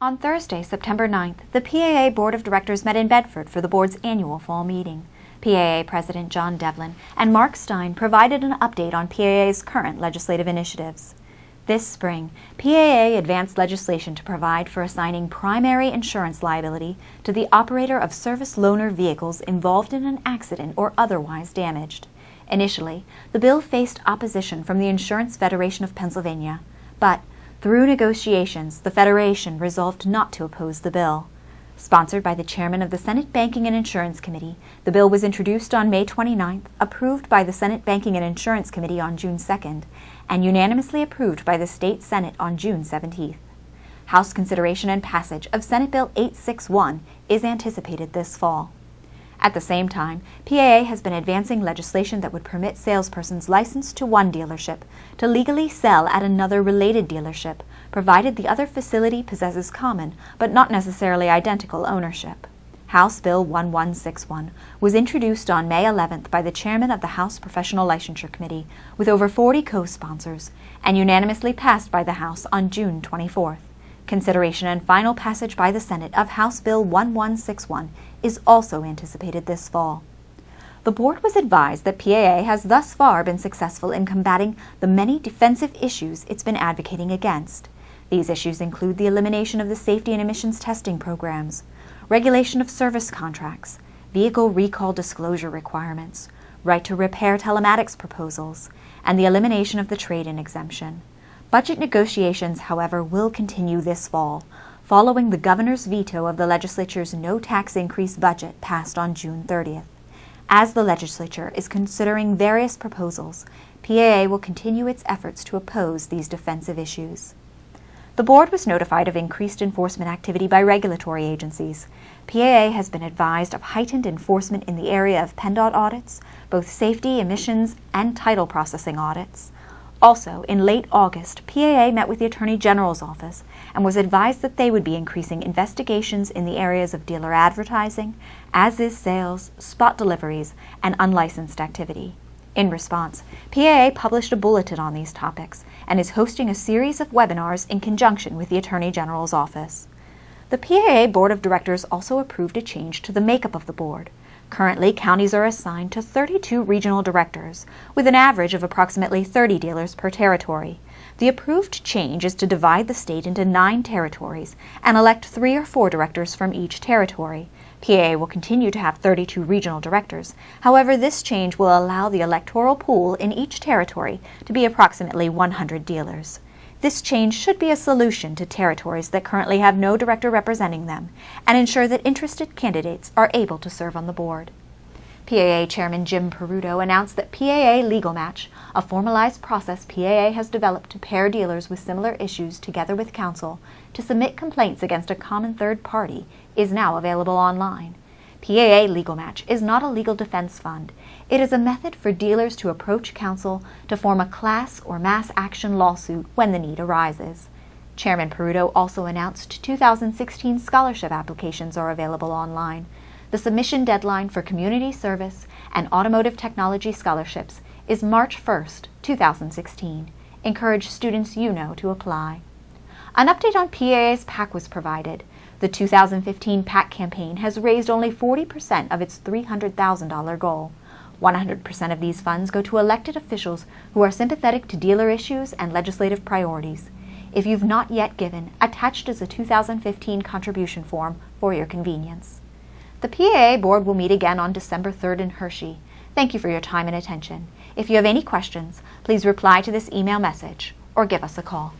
On Thursday, September 9th, the PAA Board of Directors met in Bedford for the board's annual fall meeting. PAA President John Devlin and Mark Stein provided an update on PAA's current legislative initiatives. This spring, PAA advanced legislation to provide for assigning primary insurance liability to the operator of service loaner vehicles involved in an accident or otherwise damaged. Initially, the bill faced opposition from the Insurance Federation of Pennsylvania, but through negotiations, the Federation resolved not to oppose the bill. Sponsored by the chairman of the Senate Banking and Insurance Committee, the bill was introduced on May 29th, approved by the Senate Banking and Insurance Committee on June 2nd, and unanimously approved by the State Senate on June 17th. House consideration and passage of Senate Bill 861 is anticipated this fall. At the same time, PAA has been advancing legislation that would permit salespersons licensed to one dealership to legally sell at another related dealership, provided the other facility possesses common, but not necessarily identical ownership. House Bill 1161 was introduced on May 11th by the chairman of the House Professional Licensure Committee with over 40 co-sponsors and unanimously passed by the House on June 24th. Consideration and final passage by the Senate of House Bill 1161 is also anticipated this fall. The board was advised that PAA has thus far been successful in combating the many defensive issues it's been advocating against. These issues include the elimination of the safety and emissions testing programs, regulation of service contracts, vehicle recall disclosure requirements, right to repair telematics proposals, and the elimination of the trade-in exemption. Budget negotiations, however, will continue this fall, following the governor's veto of the legislature's no-tax increase budget passed on June 30th. As the legislature is considering various proposals, PAA will continue its efforts to oppose these defensive issues. The board was notified of increased enforcement activity by regulatory agencies. PAA has been advised of heightened enforcement in the area of PennDOT audits, both safety, emissions, and title processing audits. Also, in late August, PAA met with the Attorney General's office and was advised that they would be increasing investigations in the areas of dealer advertising, as-is sales, spot deliveries, and unlicensed activity. In response, PAA published a bulletin on these topics and is hosting a series of webinars in conjunction with the Attorney General's office. The PAA Board of Directors also approved a change to the makeup of the board. Currently, counties are assigned to 32 regional directors, with an average of approximately 30 dealers per territory. The approved change is to divide the state into 9 territories and elect 3 or 4 directors from each territory. PAA will continue to have 32 regional directors. However, this change will allow the electoral pool in each territory to be approximately 100 dealers. This change should be a solution to territories that currently have no director representing them and ensure that interested candidates are able to serve on the board. PAA Chairman Jim Peruto announced that PAA Legal Match, a formalized process PAA has developed to pair dealers with similar issues together with counsel to submit complaints against a common third party, is now available online. PAA Legal Match is not a legal defense fund. It is a method for dealers to approach counsel to form a class or mass action lawsuit when the need arises. Chairman Peruto also announced 2016 scholarship applications are available online. The submission deadline for community service and automotive technology scholarships is March 1st, 2016. Encourage students you know to apply. An update on PAA's PAC was provided. The 2015 PAC campaign has raised only 40% of its $300,000 goal. 100% of these funds go to elected officials who are sympathetic to dealer issues and legislative priorities. If you've not yet given, attached is a 2015 contribution form for your convenience. The PAA board will meet again on December 3rd in Hershey. Thank you for your time and attention. If you have any questions, please reply to this email message or give us a call.